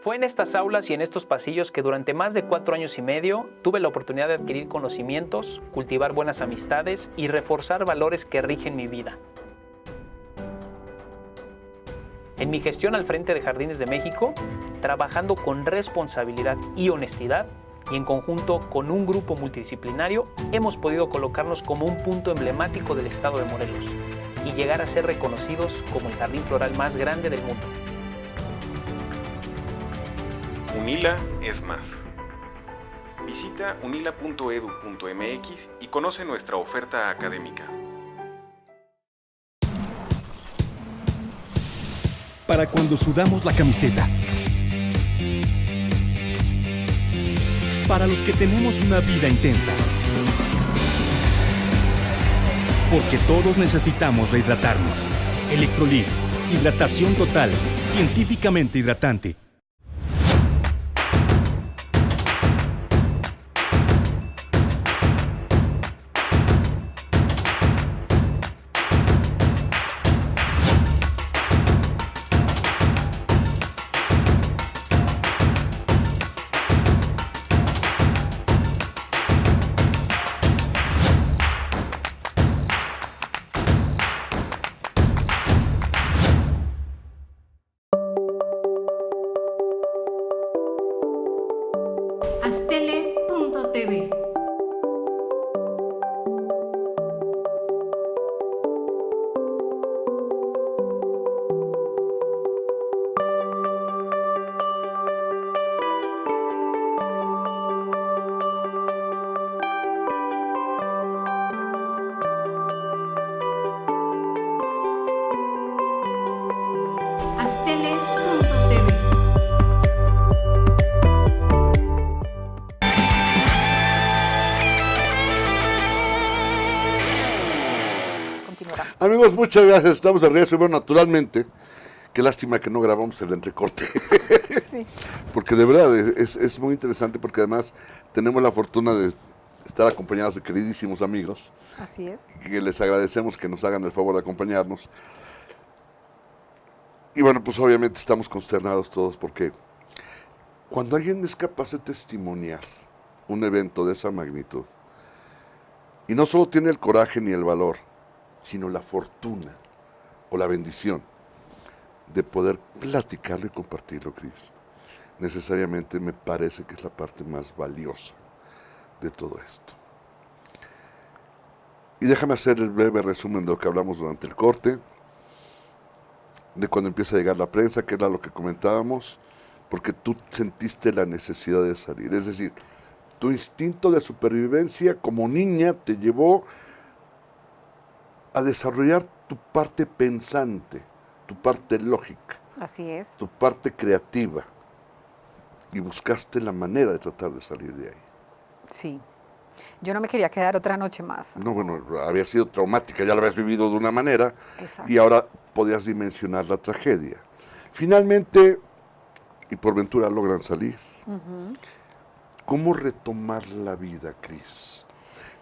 Fue en estas aulas y en estos pasillos que durante más de 4 años y medio tuve la oportunidad de adquirir conocimientos, cultivar buenas amistades y reforzar valores que rigen mi vida. En mi gestión al frente de Jardines de México, trabajando con responsabilidad y honestidad, y en conjunto con un grupo multidisciplinario, hemos podido colocarnos como un punto emblemático del estado de Morelos y llegar a ser reconocidos como el jardín floral más grande del mundo. UNILA es más. Visita unila.edu.mx y conoce nuestra oferta académica. Para cuando sudamos la camiseta. Para los que tenemos una vida intensa. Porque todos necesitamos rehidratarnos. Electrolit, hidratación total, científicamente hidratante. Mastele.tv. Amigos, muchas gracias. Estamos de regreso. Y bueno, naturalmente, qué lástima que no grabamos el entrecorte. Sí. Porque de verdad es muy interesante, porque además tenemos la fortuna de estar acompañados de queridísimos amigos. Así es. Que les agradecemos que nos hagan el favor de acompañarnos. Y bueno, pues obviamente estamos consternados todos, porque cuando alguien es capaz de testimoniar un evento de esa magnitud, y no solo tiene el coraje ni el valor, sino la fortuna o la bendición de poder platicarlo y compartirlo, Cris, necesariamente me parece que es la parte más valiosa de todo esto. Y déjame hacer el breve resumen de lo que hablamos durante el corte, de cuando empieza a llegar la prensa, que era lo que comentábamos, porque tú sentiste la necesidad de salir. Es decir, tu instinto de supervivencia como niña te llevó a desarrollar tu parte pensante, tu parte lógica, Así es. tu parte creativa, y buscaste la manera de tratar de salir de ahí. Sí. Yo no me quería quedar otra noche más. No, bueno, había sido traumática, ya la habías vivido de una manera, Exacto. y ahora podías dimensionar la tragedia. Finalmente, y por ventura logran salir. ¿Cómo retomar la vida, Cris?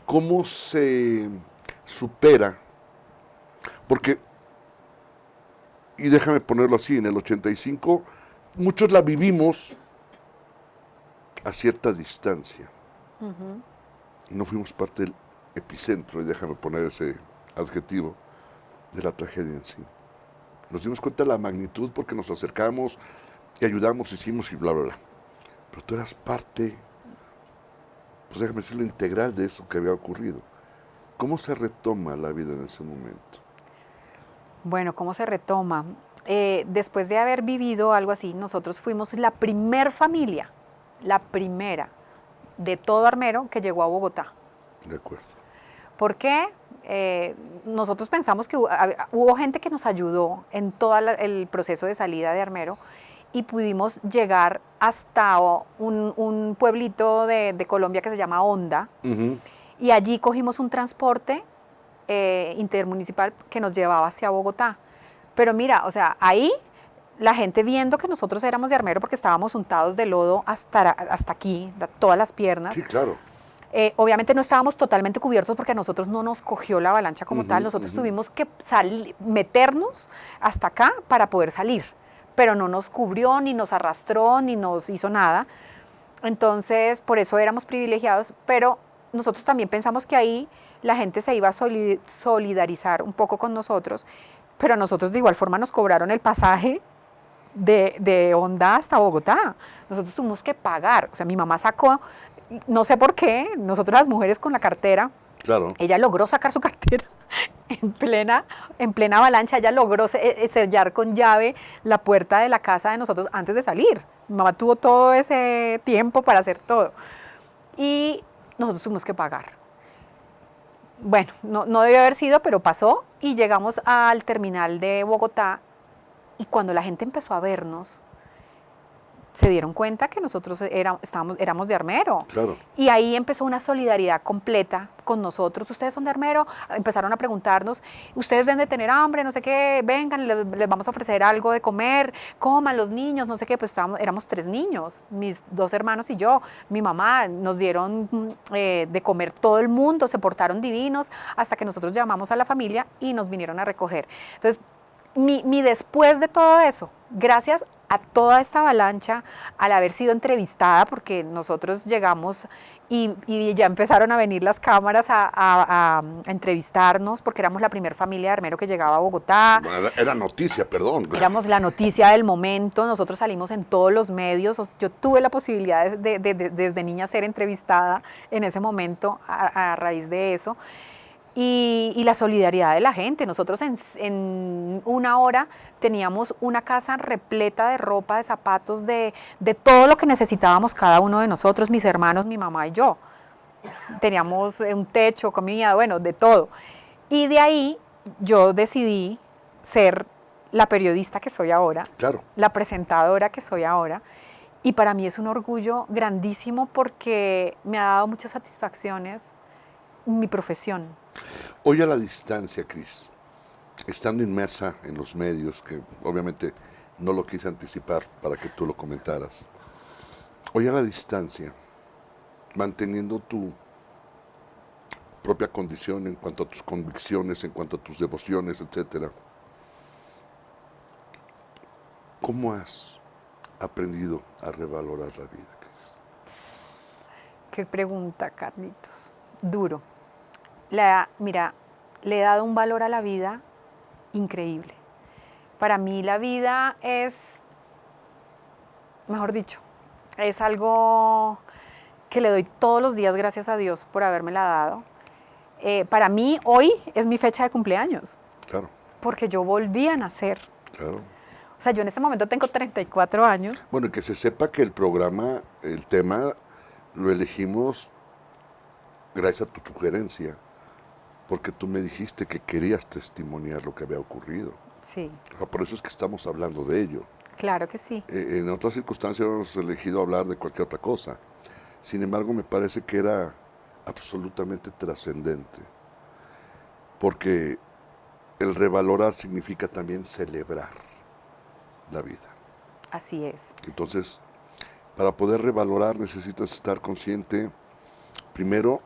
¿Cómo se supera? Porque, y déjame ponerlo así, en el 85, muchos la vivimos a cierta distancia. No fuimos parte del epicentro, y déjame poner ese adjetivo, de la tragedia en sí. Nos dimos cuenta de la magnitud porque nos acercamos y ayudamos, hicimos y bla, bla, bla. Pero tú eras parte, pues déjame decirlo, integral de eso que había ocurrido. ¿Cómo se retoma la vida en ese momento? Bueno, ¿cómo se retoma? Después de haber vivido algo así, nosotros fuimos la primer familia, la primera de todo Armero que llegó a Bogotá. De acuerdo. ¿Por qué? Nosotros pensamos que hubo gente que nos ayudó en todo el proceso de salida de Armero, y pudimos llegar hasta un pueblito de Colombia que se llama Honda, y allí cogimos un transporte intermunicipal que nos llevaba hacia Bogotá. Pero mira, o sea, ahí la gente viendo que nosotros éramos de Armero, porque estábamos untados de lodo hasta aquí, todas las piernas. Sí, claro. Obviamente no estábamos totalmente cubiertos porque a nosotros no nos cogió la avalancha como tal. Nosotros tuvimos que meternos hasta acá para poder salir, pero no nos cubrió, ni nos arrastró, ni nos hizo nada. Entonces, por eso éramos privilegiados, pero nosotros también pensamos que ahí la gente se iba a solidarizar un poco con nosotros, pero nosotros de igual forma nos cobraron el pasaje de Honda hasta Bogotá. Nosotros tuvimos que pagar. O sea, mi mamá sacó, no sé por qué, nosotros las mujeres con la cartera, Claro. ella logró sacar su cartera en plena avalancha. Ella logró sellar con llave la puerta de la casa de nosotros antes de salir. Mi mamá tuvo todo ese tiempo para hacer todo. Y nosotros tuvimos que pagar. Bueno, no debió haber sido, pero pasó, y llegamos al terminal de Bogotá, y cuando la gente empezó a vernos, se dieron cuenta que nosotros éramos de Armero. Claro. Y ahí empezó una solidaridad completa con nosotros. Ustedes son de Armero, empezaron a preguntarnos, ustedes deben de tener hambre, no sé qué, vengan, les vamos a ofrecer algo de comer, coman los niños, no sé qué. Pues éramos 3 niños, mis 2 hermanos y yo, mi mamá, nos dieron de comer todo el mundo, se portaron divinos, hasta que nosotros llamamos a la familia y nos vinieron a recoger. Entonces, mi después de todo eso, gracias a toda esta avalancha, al haber sido entrevistada, porque nosotros llegamos y ya empezaron a venir las cámaras a entrevistarnos, porque éramos la primera familia de Armero que llegaba a Bogotá. Bueno, era noticia, perdón. Éramos la noticia del momento, nosotros salimos en todos los medios. Yo tuve la posibilidad desde niña ser entrevistada en ese momento a raíz de eso. Y la solidaridad de la gente. Nosotros en una hora teníamos una casa repleta de ropa, de zapatos, de todo lo que necesitábamos cada uno de nosotros, mis hermanos, mi mamá y yo. Teníamos un techo, comida, bueno, de todo. Y de ahí yo decidí ser la periodista que soy ahora, Claro. la presentadora que soy ahora, y para mí es un orgullo grandísimo porque me ha dado muchas satisfacciones mi profesión. Hoy a la distancia, Cris, estando inmersa en los medios, que obviamente no lo quise anticipar para que tú lo comentaras, hoy a la distancia, manteniendo tu propia condición en cuanto a tus convicciones, en cuanto a tus devociones, etcétera, ¿cómo has aprendido a revalorar la vida, Cris? Qué pregunta, Carlitos. Duro. Mira, le he dado un valor a la vida increíble. Para mí la vida es, mejor dicho, es algo que le doy todos los días gracias a Dios por habérmela dado. Para mí hoy es mi fecha de cumpleaños. Claro. Porque yo volví a nacer. Claro. O sea, yo en este momento tengo 34 años. Bueno, y que se sepa que el programa, el tema, lo elegimos gracias a tu sugerencia, porque tú me dijiste que querías testimoniar lo que había ocurrido. Sí. O sea, por eso es que estamos hablando de ello. Claro que sí. En otras circunstancias hemos elegido hablar de cualquier otra cosa. Sin embargo, me parece que era absolutamente trascendente, porque el revalorar significa también celebrar la vida. Así es. Entonces, para poder revalorar necesitas estar consciente, primero,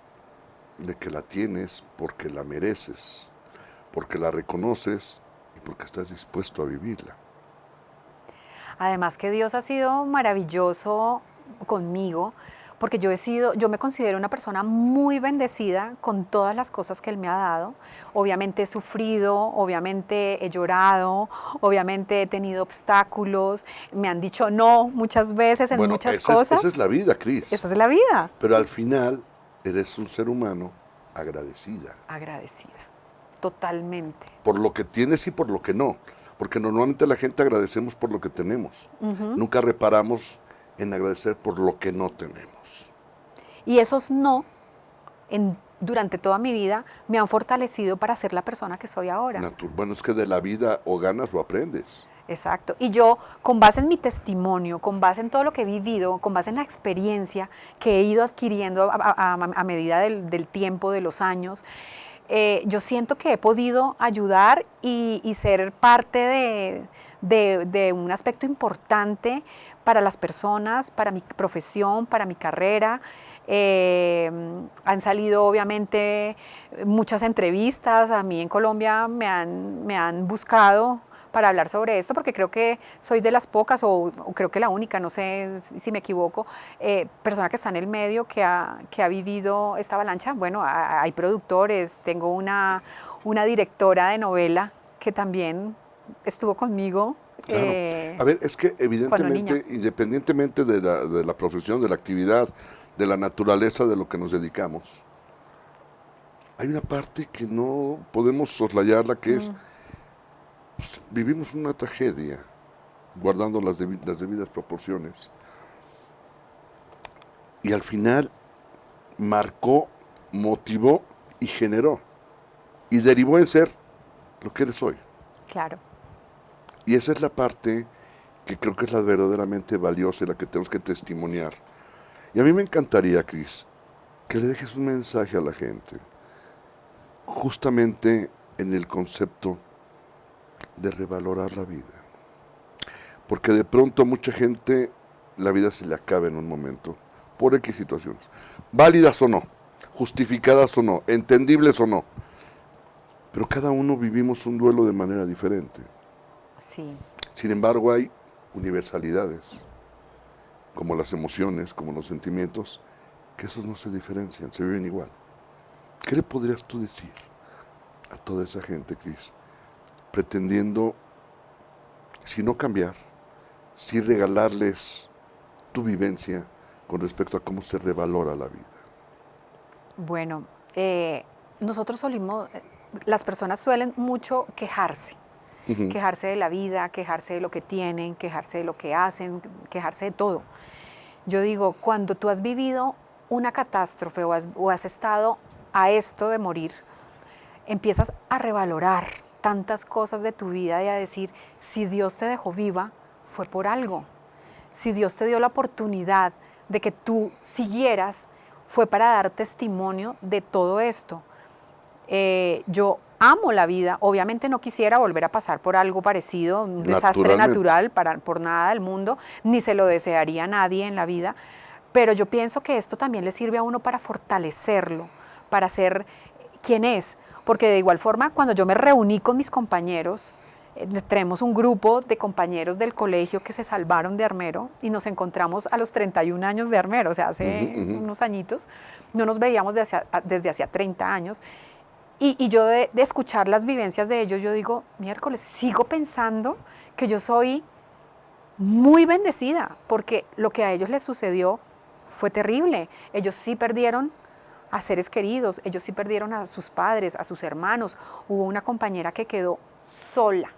de que la tienes porque la mereces, porque la reconoces y porque estás dispuesto a vivirla. Además que Dios ha sido maravilloso conmigo, porque yo me considero una persona muy bendecida con todas las cosas que Él me ha dado. Obviamente he sufrido, obviamente he llorado, obviamente he tenido obstáculos, me han dicho no muchas veces en muchas cosas. Esa es la vida, Cris. Esa es la vida. Pero al final eres un ser humano agradecida. Agradecida, totalmente. Por lo que tienes y por lo que no. Porque normalmente la gente agradecemos por lo que tenemos. Nunca reparamos en agradecer por lo que no tenemos. Y esos no, durante toda mi vida, me han fortalecido para ser la persona que soy ahora. Bueno, es que de la vida o ganas o aprendes. Exacto. Y yo, con base en mi testimonio, con base en todo lo que he vivido, con base en la experiencia que he ido adquiriendo a medida del tiempo, de los años, yo siento que he podido ayudar y ser parte de un aspecto importante para las personas, para mi profesión, para mi carrera. Han salido obviamente muchas entrevistas, a mí en Colombia me han buscado para hablar sobre esto, porque creo que soy de las pocas, o creo que la única, no sé si me equivoco, persona que está en el medio que ha vivido esta avalancha. Bueno, hay productores, tengo una directora de novela que también estuvo conmigo. Claro. A ver, es que evidentemente, independientemente de la profesión, de la actividad, de la naturaleza de lo que nos dedicamos, hay una parte que no podemos soslayarla, que es, pues, vivimos una tragedia, guardando las debidas proporciones, y al final marcó, motivó y generó, y derivó en ser lo que eres hoy. Claro. Y esa es la parte que creo que es la verdaderamente valiosa y la que tenemos que testimoniar. Y a mí me encantaría, Cris, que le dejes un mensaje a la gente, justamente en el concepto de revalorar la vida. Porque de pronto a mucha gente la vida se le acaba en un momento, por X situaciones, válidas o no, justificadas o no, entendibles o no. Pero cada uno vivimos un duelo de manera diferente. Sí. Sin embargo, hay universalidades, como las emociones, como los sentimientos, que esos no se diferencian, se viven igual. ¿Qué le podrías tú decir a toda esa gente, Cris, pretendiendo, si no cambiar, si regalarles tu vivencia con respecto a cómo se revalora la vida? Bueno, nosotros las personas suelen mucho quejarse. Quejarse de la vida, quejarse de lo que tienen, quejarse de lo que hacen, quejarse de todo. Yo digo, cuando tú has vivido una catástrofe o has estado a esto de morir, empiezas a revalorar tantas cosas de tu vida y a decir, si Dios te dejó viva, fue por algo. Si Dios te dio la oportunidad de que tú siguieras, fue para dar testimonio de todo esto. Yo amo la vida, obviamente no quisiera volver a pasar por algo parecido, un desastre natural por nada del mundo, ni se lo desearía a nadie en la vida, pero yo pienso que esto también le sirve a uno para fortalecerlo, para ser quien es, porque de igual forma cuando yo me reuní con mis compañeros, tenemos un grupo de compañeros del colegio que se salvaron de Armero y nos encontramos a los 31 años de Armero, o sea, hace unos añitos, no nos veíamos desde hacía 30 años, y yo de escuchar las vivencias de ellos, yo digo, miércoles, sigo pensando que yo soy muy bendecida, porque lo que a ellos les sucedió fue terrible. Ellos sí perdieron a seres queridos, ellos sí perdieron a sus padres, a sus hermanos. Hubo una compañera que quedó sola.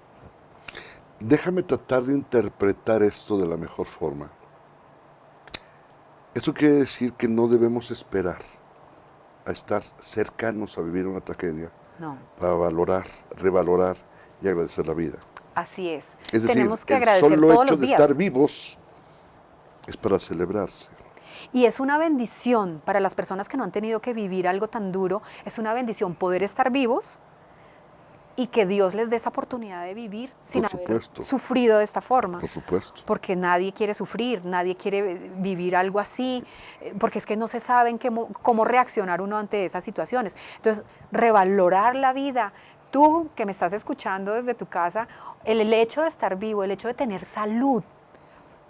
Déjame tratar de interpretar esto de la mejor forma. Eso quiere decir que no debemos esperar a estar cercanos a vivir una tragedia para valorar, revalorar y agradecer la vida. Así es. Es decir, tenemos que agradecer solo todos hecho los de días. estar vivos es para celebrarse. Y es una bendición para las personas que no han tenido que vivir algo tan duro, es una bendición poder estar vivos y que Dios les dé esa oportunidad de vivir sin haber sufrido de esta forma. Por supuesto. Porque nadie quiere sufrir, nadie quiere vivir algo así, porque es que no se saben cómo reaccionar uno ante esas situaciones. Entonces, revalorar la vida. Tú que me estás escuchando desde tu casa, el hecho de estar vivo, el hecho de tener salud,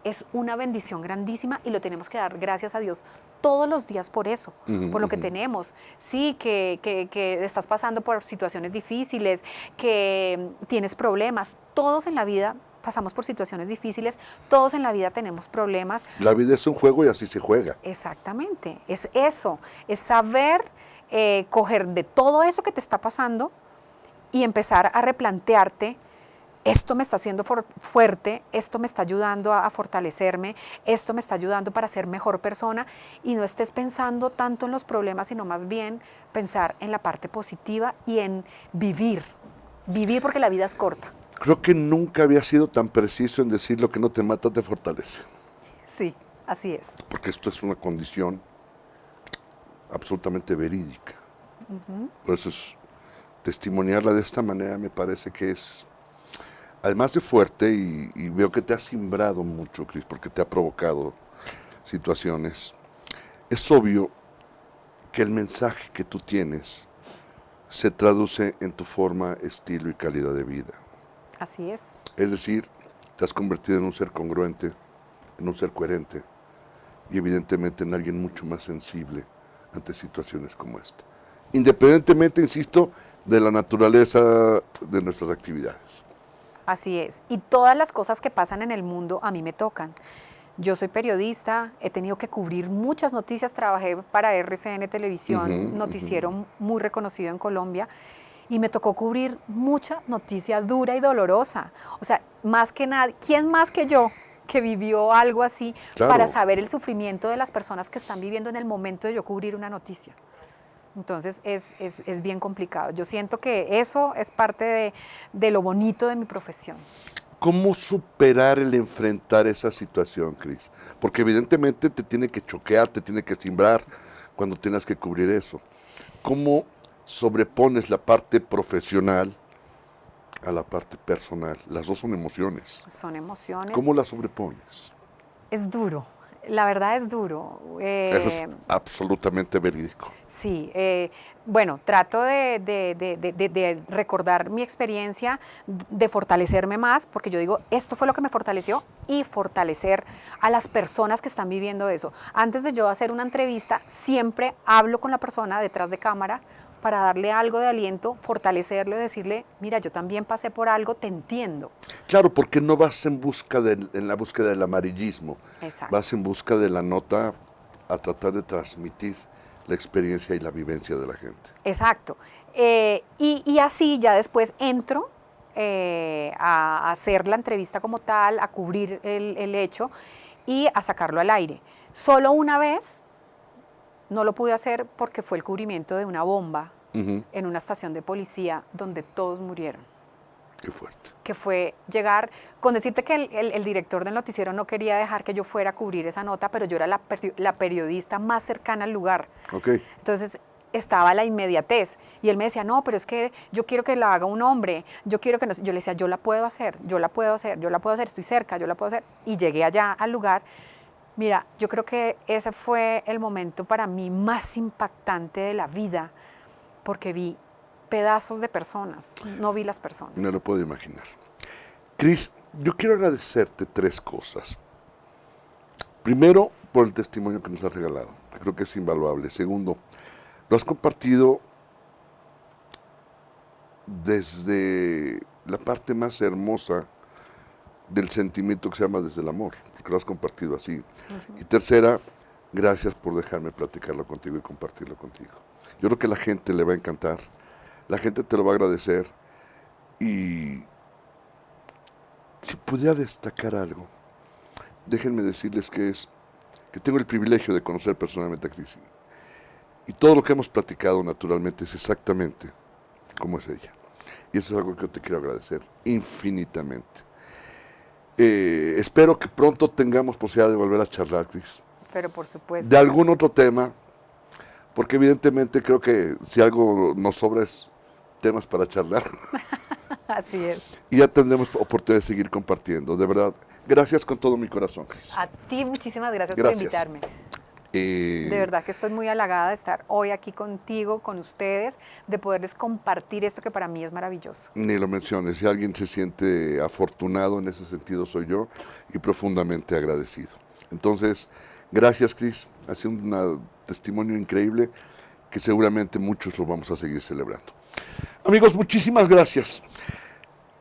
es una bendición grandísima y lo tenemos que dar gracias a Dios todos los días por eso, por lo que tenemos. Sí, que estás pasando por situaciones difíciles, que tienes problemas. Todos en la vida pasamos por situaciones difíciles, todos en la vida tenemos problemas. La vida es un juego y así se juega. Exactamente, es eso, es saber coger de todo eso que te está pasando y empezar a replantearte, esto me está haciendo fuerte, esto me está ayudando a fortalecerme, esto me está ayudando para ser mejor persona, y no estés pensando tanto en los problemas, sino más bien pensar en la parte positiva y en vivir porque la vida es corta. Creo que nunca había sido tan preciso en decir lo que no te mata te fortalece. Sí, así es. Porque esto es una condición absolutamente verídica. Por eso testimoniarla de esta manera me parece que es, además de fuerte, y veo que te has simbrado mucho, Cris, porque te ha provocado situaciones, es obvio que el mensaje que tú tienes se traduce en tu forma, estilo y calidad de vida. Así es. Es decir, te has convertido en un ser congruente, en un ser coherente y evidentemente en alguien mucho más sensible ante situaciones como esta. Independientemente, insisto, de la naturaleza de nuestras actividades. Así es. Y todas las cosas que pasan en el mundo a mí me tocan. Yo soy periodista, he tenido que cubrir muchas noticias, trabajé para RCN Televisión, noticiero muy reconocido en Colombia, y me tocó cubrir mucha noticia dura y dolorosa. O sea, más que nadie, ¿quién más que yo que vivió algo así para saber el sufrimiento de las personas que están viviendo en el momento de yo cubrir una noticia? Entonces es bien complicado. Yo siento que eso es parte de lo bonito de mi profesión. ¿Cómo superar el enfrentar esa situación, Cris? Porque evidentemente te tiene que choquear, te tiene que cimbrar cuando tengas que cubrir eso. ¿Cómo sobrepones la parte profesional a la parte personal? Las dos son emociones. Son emociones. ¿Cómo las sobrepones? Es duro. La verdad es duro. Eso es absolutamente verídico. Sí, bueno, trato de recordar mi experiencia, de fortalecerme más, porque yo digo, esto fue lo que me fortaleció, y fortalecer a las personas que están viviendo eso. Antes de yo hacer una entrevista, siempre hablo con la persona detrás de cámara para darle algo de aliento, fortalecerlo y decirle, mira, yo también pasé por algo, te entiendo. Claro, porque no vas en la búsqueda del amarillismo. Exacto. Vas en busca de la nota a tratar de transmitir la experiencia y la vivencia de la gente. Exacto. Y así ya después entro a hacer la entrevista como tal, a cubrir el hecho y a sacarlo al aire. Solo una vez no lo pude hacer porque fue el cubrimiento de una bomba en una estación de policía donde todos murieron. Qué fuerte. Que fue llegar, con decirte que el director del noticiero no quería dejar que yo fuera a cubrir esa nota, pero yo era la periodista más cercana al lugar. Ok. Entonces estaba la inmediatez y él me decía, no, pero es que yo quiero que la haga un hombre, yo quiero que no, yo le decía, yo la puedo hacer, estoy cerca, yo la puedo hacer. Y llegué allá al lugar. Mira, yo creo que ese fue el momento para mí más impactante de la vida, porque vi pedazos de personas, no vi las personas. Me lo puedo imaginar. Cris, yo quiero agradecerte 3 cosas. Primero, por el testimonio que nos has regalado. Creo que es invaluable. Segundo, lo has compartido desde la parte más hermosa del sentimiento que se llama desde el amor, porque lo has compartido así. Y tercera, gracias por dejarme platicarlo contigo y compartirlo contigo. Yo creo que a la gente le va a encantar, la gente te lo va a agradecer, y si pudiera destacar algo, déjenme decirles que tengo el privilegio de conocer personalmente a Cris, y todo lo que hemos platicado naturalmente es exactamente como es ella, y eso es algo que yo te quiero agradecer infinitamente. Espero que pronto tengamos posibilidad de volver a charlar, Cris. Pero por supuesto. De algún otro tema, porque evidentemente creo que si algo nos sobra es temas para charlar. Así es. Y ya tendremos oportunidad de seguir compartiendo. De verdad, gracias con todo mi corazón, Cris. A ti muchísimas gracias por invitarme. De verdad que estoy muy halagada de estar hoy aquí contigo, con ustedes, de poderles compartir esto que para mí es maravilloso. Ni lo menciones, si alguien se siente afortunado en ese sentido soy yo, y profundamente agradecido. Entonces, gracias, Cris, ha sido un testimonio increíble que seguramente muchos lo vamos a seguir celebrando. Amigos, muchísimas gracias.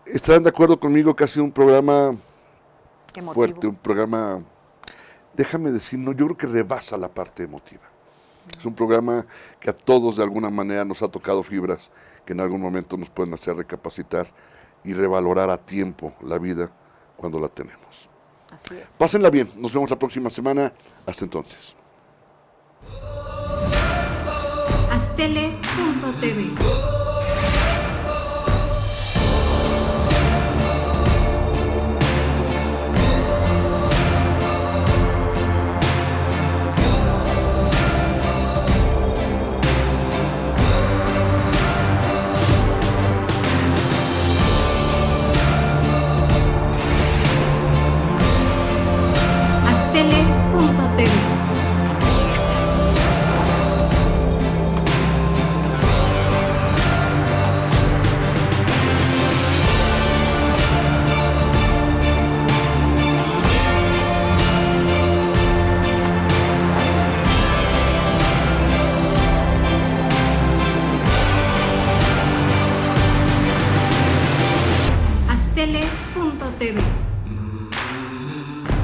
Estarán de acuerdo conmigo que ha sido un programa Emotivo. fuerte, un programa, déjame decir, no, yo creo que rebasa la parte emotiva. Es un programa que a todos de alguna manera nos ha tocado fibras que en algún momento nos pueden hacer recapacitar y revalorar a tiempo la vida cuando la tenemos. Así es. Pásenla bien, nos vemos la próxima semana. Hasta entonces. Astele.tv Astele.tv Astele.tv